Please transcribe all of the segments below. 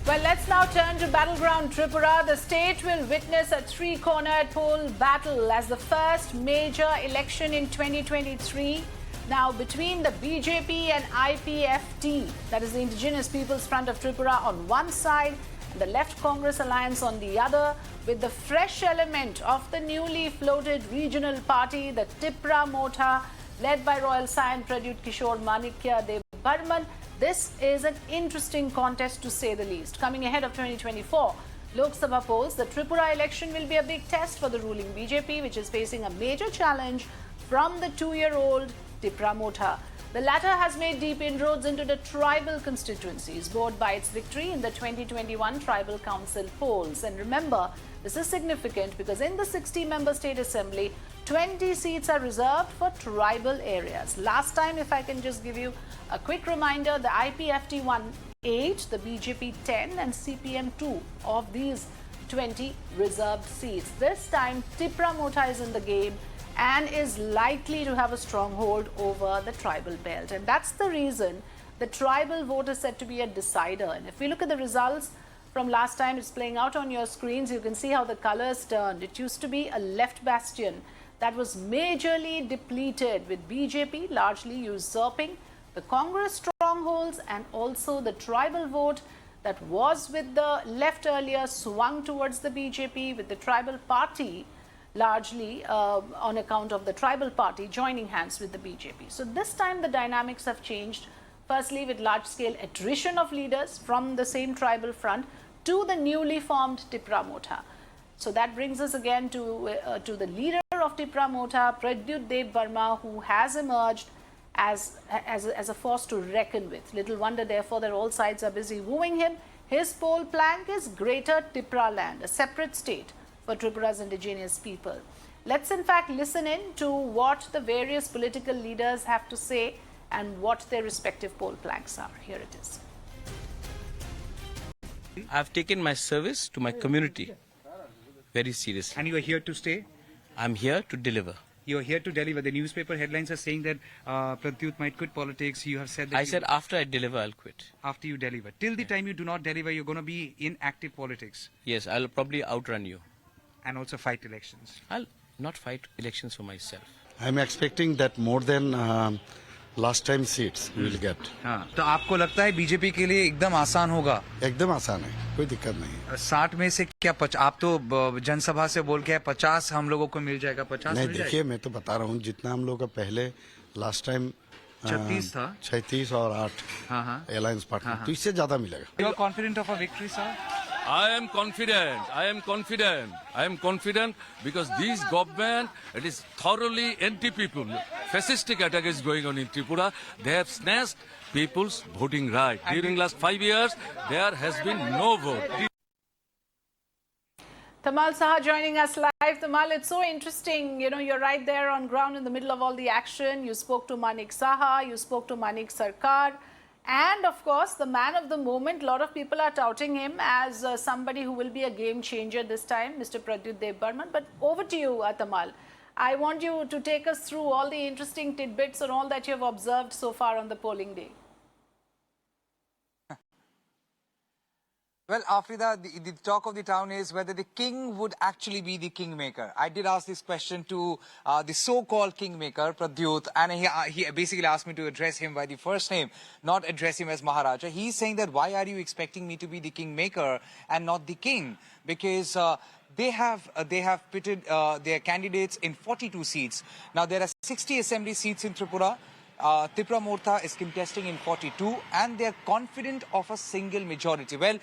Well, let's now turn to battleground Tripura. The state will witness a three-cornered poll battle as the first major election in 2023. Now, between the BJP and IPFT, that is the Indigenous People's Front of Tripura on one side, and the Left Congress Alliance on the other, with the fresh element of the newly floated regional party, the Tipra Motha, led by Royal Scion Pradyot Manik Saha Barman. This is an interesting contest to say the least. Coming ahead of 2024 Lok Sabha polls, the Tripura election will be a big test for the ruling BJP, which is facing a major challenge from the two-year-old Tipra Motha. The latter has made deep inroads into the tribal constituencies, buoyed by its victory in the 2021 Tribal Council polls. And remember, this is significant because in the 60-member state assembly, 20 seats are reserved for tribal areas. Last time, if I can just give you a quick reminder, the IPFT won 8, the BJP 10 and CPM 2 of these 20 reserved seats. This time, Tipra Motha is in the game and is likely to have a stronghold over the tribal belt. And that's the reason the tribal vote is said to be a decider. And if we look at the results from last time, it's playing out on your screens. You can see how the colors turned. It used to be a left bastion that was majorly depleted, with BJP largely usurping the Congress strongholds, and also the tribal vote that was with the left earlier swung towards the BJP, with the tribal party largely on account of the tribal party joining hands with the BJP. So this time the dynamics have changed, firstly with large-scale attrition of leaders from the same tribal front to the newly formed Tipra Motha. So that brings us again to the leader of Tipra Motha, Pradyot Barman, who has emerged as a force to reckon with. Little wonder, therefore, that all sides are busy wooing him. His poll plank is Greater Tipra Land, a separate state for Tripura's indigenous people. Let's in fact listen in to what the various political leaders have to say and what their respective poll planks are. Here it is. I've taken my service to my community very seriously. And you are here to stay? I'm here to deliver. You are here to deliver. The newspaper headlines are saying that Pradyot might quit politics. You have said that. I said after I deliver, I'll quit. After you deliver. Till the time you do not deliver, you're going to be in active politics. Yes, I'll probably outrun you. And also fight elections. I'll not fight elections for myself. I'm expecting that more than last time seats we will get. हाँ, तो आपको लगता है BJP के लिए एकदम आसान होगा? एकदम आसान है, कोई दिक्कत नहीं। 60 में से क्या आप तो जनसभा से बोल के 50 हम लोगों को मिल जाएगा? 50 नहीं, देखिए मैं तो बता रहा हूँ, जितना हम लोग का पहले लास्ट टाइम 36 था, 36 और 8 अलायंस पार्टनर, तो इससे ज्यादा मिलेगा। You are confident of a victory, sir? I am confident. I am confident. I am confident because this government, it is thoroughly anti-people. Fascistic attack is going on in Tripura. They have snatched people's voting right. During last 5 years, there has been no vote. Manik Saha joining us live. Tamal, it's so interesting. You know, you're right there on ground in the middle of all the action. You spoke to Manik Saha, you spoke to Manik Sarkar. And of course, the man of the moment, a lot of people are touting him as somebody who will be a game changer this time, Mr. Pradyot Barman. But over to you, Tamal. I want you to take us through all the interesting tidbits and all that you have observed so far on the polling day. Well, Afrida, the talk of the town is whether the king would actually be the kingmaker. I did ask this question to the so-called kingmaker, Pradyot, and he basically asked me to address him by the first name, not address him as Maharaja. He's saying that why are you expecting me to be the kingmaker and not the king? Because they have pitted their candidates in 42 seats. Now, there are 60 assembly seats in Tripura. Tipra Motha is contesting in 42 and they are confident of a single majority. Well,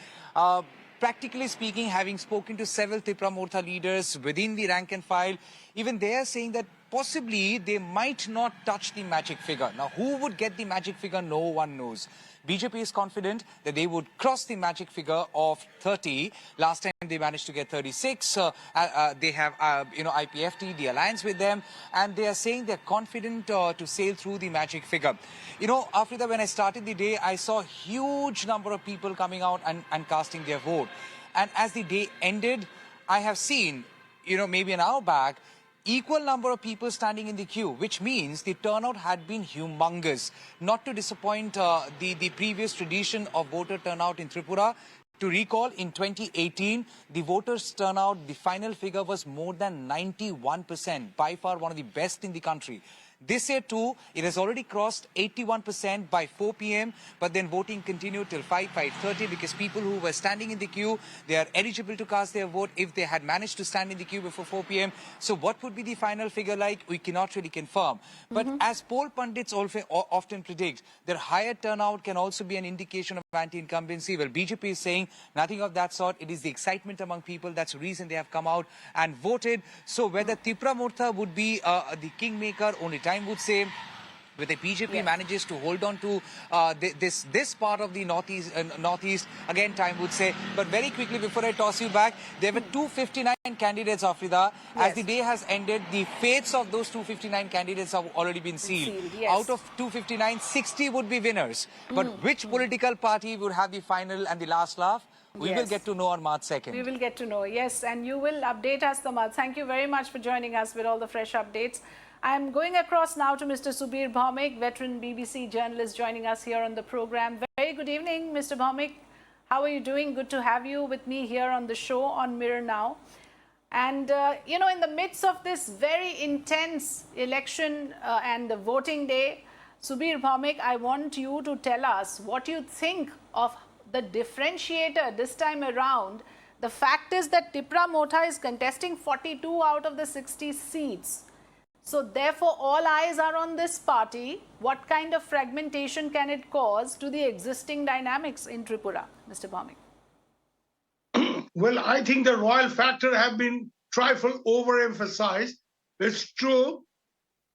practically speaking, having spoken to several Tipra Motha leaders within the rank and file, even they are saying that possibly they might not touch the magic figure. Now, who would get the magic figure? No one knows. BJP is confident that they would cross the magic figure of 30. Last time they managed to get 36. They have, IPFT, the alliance with them, and they are saying they're confident to sail through the magic figure. You know, Afrida, when I started the day, I saw a huge number of people coming out and casting their vote. And as the day ended, I have seen, maybe an hour back, equal number of people standing in the queue, which means the turnout had been humongous. Not to disappoint the previous tradition of voter turnout in Tripura, To recall, in 2018, the voters' turnout, the final figure was more than 91%, by far one of the best in the country. This year too, it has already crossed 81% by 4 p.m. But then voting continued till 5:30 because people who were standing in the queue, they are eligible to cast their vote if they had managed to stand in the queue before 4 p.m. So what would be the final figure like? We cannot really confirm. But as poll pundits often predict, their higher turnout can also be an indication of anti-incumbency. Well, BJP is saying nothing of that sort. It is the excitement among people. That's the reason they have come out and voted. So whether Tipra Motha would be the kingmaker, only time would say. Whether BJP manages to hold on to this part of the northeast, again time would say. But very quickly before I toss you back, there were 259 candidates, Afrida. As the day has ended, the fates of those 259 candidates have already been sealed. Out of 259, 60 would be winners. But which political party would have the final and the last laugh? We will get to know on March 2nd. We will get to know, yes. And you will update us, Tamal. Thank you very much for joining us with all the fresh updates. I'm going across now to Mr. Subir Bhaumik, veteran BBC journalist, joining us here on the program. Very good evening, Mr. Bhaumik. How are you doing? Good to have you with me here on the show on Mirror Now. And, you know, in the midst of this very intense election and the voting day, Subir Bhaumik, I want you to tell us what you think of the differentiator this time around. The fact is that Tipra Motha is contesting 42 out of the 60 seats. So therefore, all eyes are on this party. What kind of fragmentation can it cause to the existing dynamics in Tripura, Mr. Bhaumik? Well, I think the royal factor have been trifle overemphasized. It's true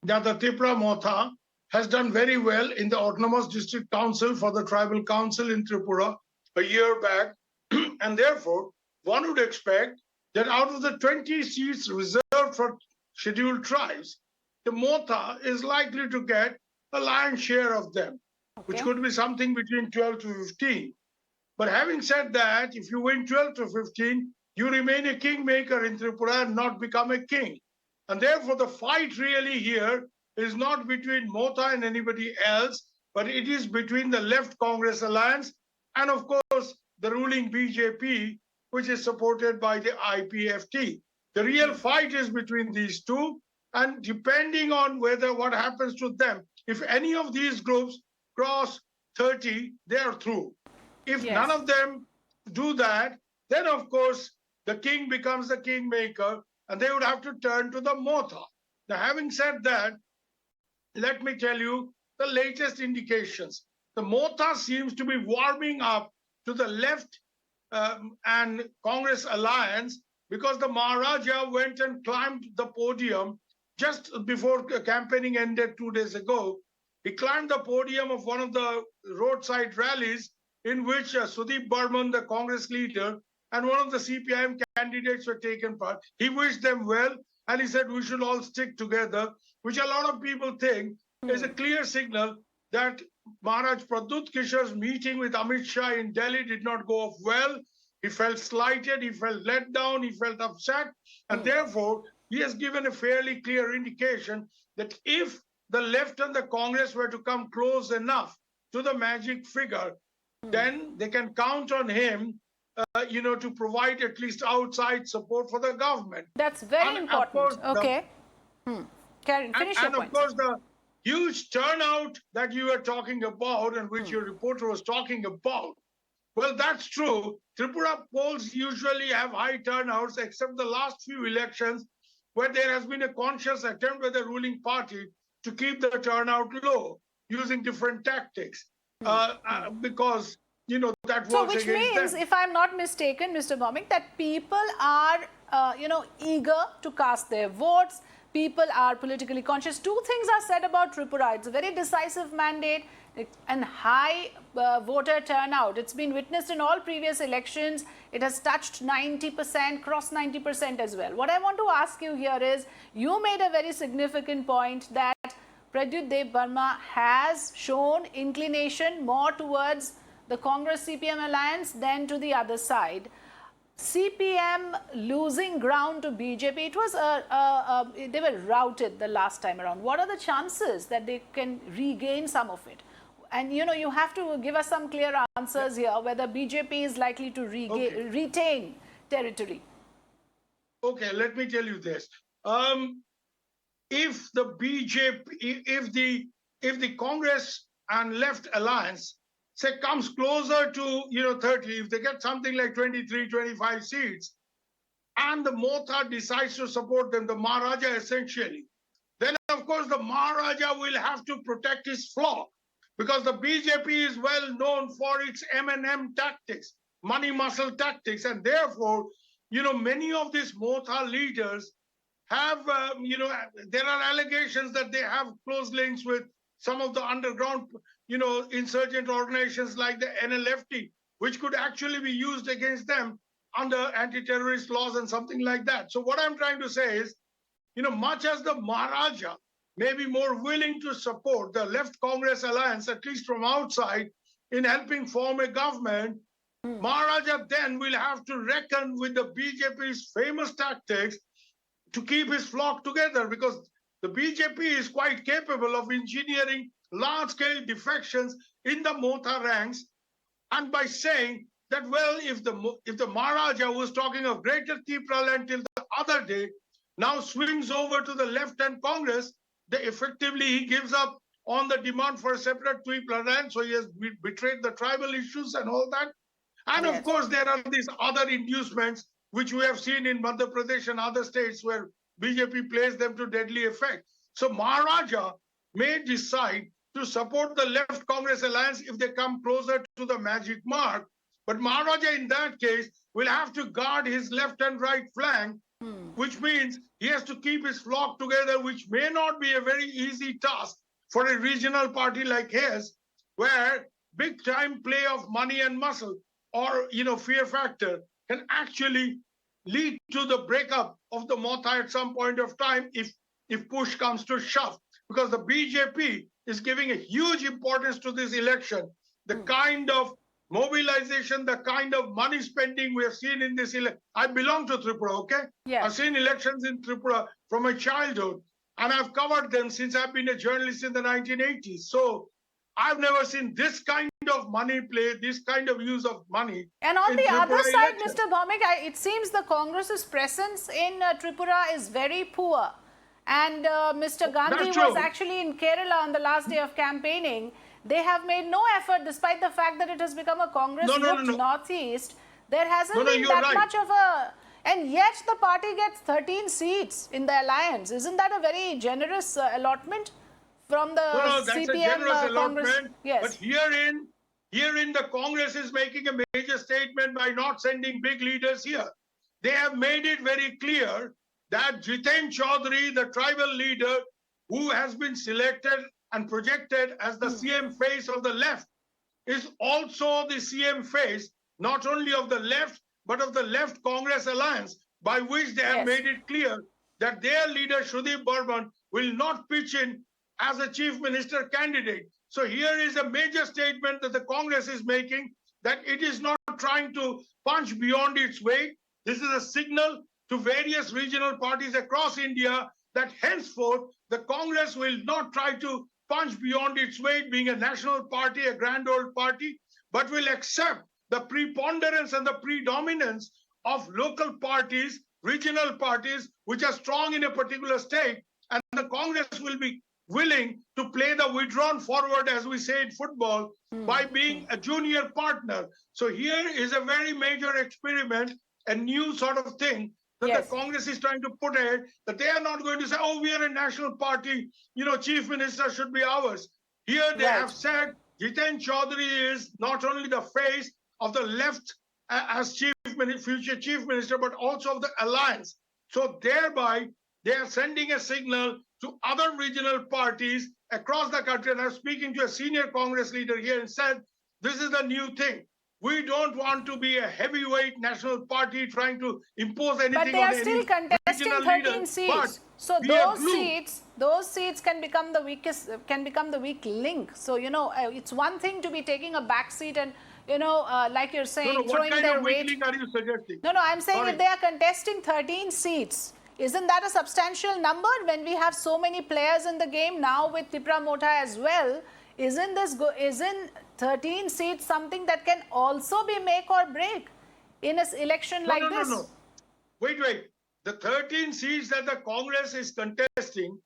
that the Tipra Motha has done very well in the Autonomous District Council for the Tribal Council in Tripura a year back. And therefore, one would expect that out of the 20 seats reserved for scheduled tribes, the Motha is likely to get a lion's share of them, which could be something between 12 to 15. But having said that, if you win 12 to 15, you remain a kingmaker in Tripura and not become a king. And therefore, the fight really here is not between Motha and anybody else, but it is between the Left Congress Alliance and, of course, the ruling BJP, which is supported by the IPFT. The real fight is between these two, and depending on what happens to them, if any of these groups cross 30, they are through. If none of them do that, then of course the king becomes the kingmaker, and they would have to turn to the Motha. Now, having said that, let me tell you the latest indications. The Motha seems to be warming up to the Left and Congress Alliance, because the Maharaja went and climbed the podium just before campaigning ended 2 days ago. He climbed the podium of one of the roadside rallies in which Sudeep Barman, the Congress leader, and one of the CPIM candidates were taken part. He wished them well, and he said we should all stick together, which a lot of people think is a clear signal that Maharaj Pradyot Kishore's meeting with Amit Shah in Delhi did not go off well. He felt slighted, he felt let down, he felt upset, and therefore he has given a fairly clear indication that if the Left and the Congress were to come close enough to the magic figure, then they can count on him, to provide at least outside support for the government. That's very important. Okay. Karen, finish your point. And of course, the huge turnout that you were talking about and which your reporter was talking about, well, that's true. Tripura polls usually have high turnouts, except the last few elections where there has been a conscious attempt by the ruling party to keep the turnout low using different tactics because, that works against them. So which means, if I'm not mistaken, Mr. Bhaumik, that people are, eager to cast their votes. People are politically conscious. Two things are said about Tripura. It's a very decisive mandate and high voter turnout. It's been witnessed in all previous elections. It has touched 90%, crossed 90% as well. What I want to ask you here is, you made a very significant point that Pradyot Barma has shown inclination more towards the Congress-CPM alliance than to the other side. CPM losing ground to BJP, it was they were routed the last time around. What are the chances that they can regain some of it? And you have to give us some clear answers here whether BJP is likely to retain territory. Okay, let me tell you this. If the BJP, if the Congress and left alliance say comes closer to 30, if they get something like 23, 25 seats, and the Motha decides to support them, the Maharaja essentially, then of course the Maharaja will have to protect his flock, because the BJP is well known for its M&M tactics, money muscle tactics, and therefore, many of these Motha leaders have, there are allegations that they have close links with some of the underground, insurgent organizations like the NLFT, which could actually be used against them under anti-terrorist laws and something like that. So what I'm trying to say is, much as the Maharaja may be more willing to support the left Congress alliance, at least from outside, in helping form a government, Maharaja then will have to reckon with the BJP's famous tactics to keep his flock together, because the BJP is quite capable of engineering large-scale defections in the Motha ranks, and by saying that, well, if the Maharaja was talking of greater Tipra land till the other day, now swings over to the left-hand Congress, effectively he gives up on the demand for a separate Tipra land, so he has betrayed the tribal issues and all that. And of course, there are these other inducements which we have seen in Madhya Pradesh and other states where BJP plays them to deadly effect. So Maharaja may decide to support the left Congress alliance if they come closer to the magic mark. But Maharaja in that case will have to guard his left and right flank, which means he has to keep his flock together, which may not be a very easy task for a regional party like his, where big time play of money and muscle or fear factor can actually lead to the breakup of the Motha at some point of time if push comes to shove, because the BJP is giving a huge importance to this election. The kind of mobilization, the kind of money spending we have seen in this election. I belong to Tripura, okay? Yeah. I've seen elections in Tripura from my childhood, and I've covered them since I've been a journalist in the 1980s. So I've never seen this kind of money play, this kind of use of money. And on the Tripura other side, election. Mr. Bhaumik, it seems the Congress's presence in Tripura is very poor. And Mr. Gandhi was actually in Kerala on the last day of campaigning. They have made no effort, despite the fact that it has become a Congress-looked Northeast. There hasn't been that much of a... And yet the party gets 13 seats in the alliance. Isn't that a very generous allotment from the that's CPM a generous Congress? allotment. Yes. But herein the Congress is making a major statement by not sending big leaders here. They have made it very clear that Jiten Chaudhary, the tribal leader who has been selected and projected as the CM face of the left, is also the CM face, not only of the left, but of the left Congress alliance, by which they have made it clear that their leader, Shudip Barman, will not pitch in as a chief minister candidate. So here is a major statement that the Congress is making, that it is not trying to punch beyond its weight. This is a signal to various regional parties across India that henceforth the Congress will not try to punch beyond its weight, being a national party, a grand old party, but will accept the preponderance and the predominance of local parties, regional parties, which are strong in a particular state. And the Congress will be willing to play the withdrawn forward, as we say in football, by being a junior partner. So here is a very major experiment, a new sort of thing that the Congress is trying to put ahead, that they are not going to say, oh, we are a national party, chief minister should be ours. Here they have said Jiten Chaudhary is not only the face of the left as future chief minister, but also of the alliance. So thereby, they are sending a signal to other regional parties across the country. And I'm speaking to a senior Congress leader here and said, this is the new thing. We don't want to be a heavyweight national party trying to impose anything. But they are still contesting 13 seats. So those seats can become the weak link. So, it's one thing to be taking a back seat and, like you're saying, throwing their weight. What kind of weak link are you suggesting? No, I'm saying if they are contesting 13 seats, isn't that a substantial number when we have so many players in the game now with Tipra Motha as well? isn't 13 seats something that can also be make or break in an election like this? No. Wait. The 13 seats that the Congress is contesting,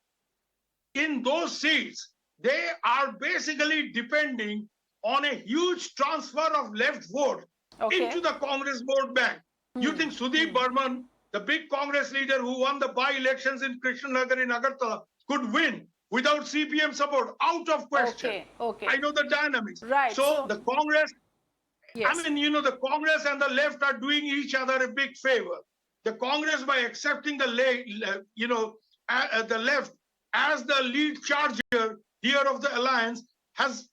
in those seats, they are basically depending on a huge transfer of left vote into the Congress vote bank. You think Sudeep Barman, the big Congress leader who won the by-elections in Krishnanagar in Agartala, could win without CPM support? Out of question. Okay. I know the dynamics. Right. So the Congress, yes. the Congress and the left are doing each other a big favor. The Congress, by accepting the left as the lead charger here of the alliance, has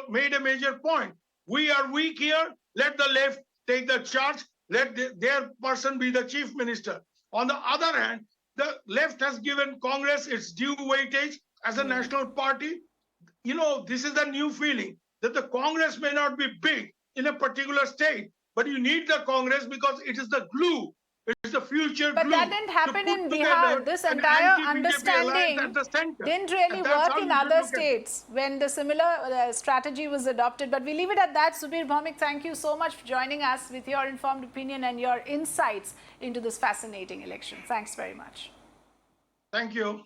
made a major point. We are weak here. Let the left take the charge. Let their person be the chief minister. On the other hand, the left has given Congress its due weightage as a national party. This is the new feeling that the Congress may not be big in a particular state, but you need the Congress because it is the glue. It's the future But glue that didn't happen in Bihar. This an entire anti-BJP understanding at the center. didn't really And that's work how in you should other look at it. states when the similar strategy was adopted. But we leave it at that. Subir Bhaumik, thank you so much for joining us with your informed opinion and your insights into this fascinating election. Thanks very much. Thank you.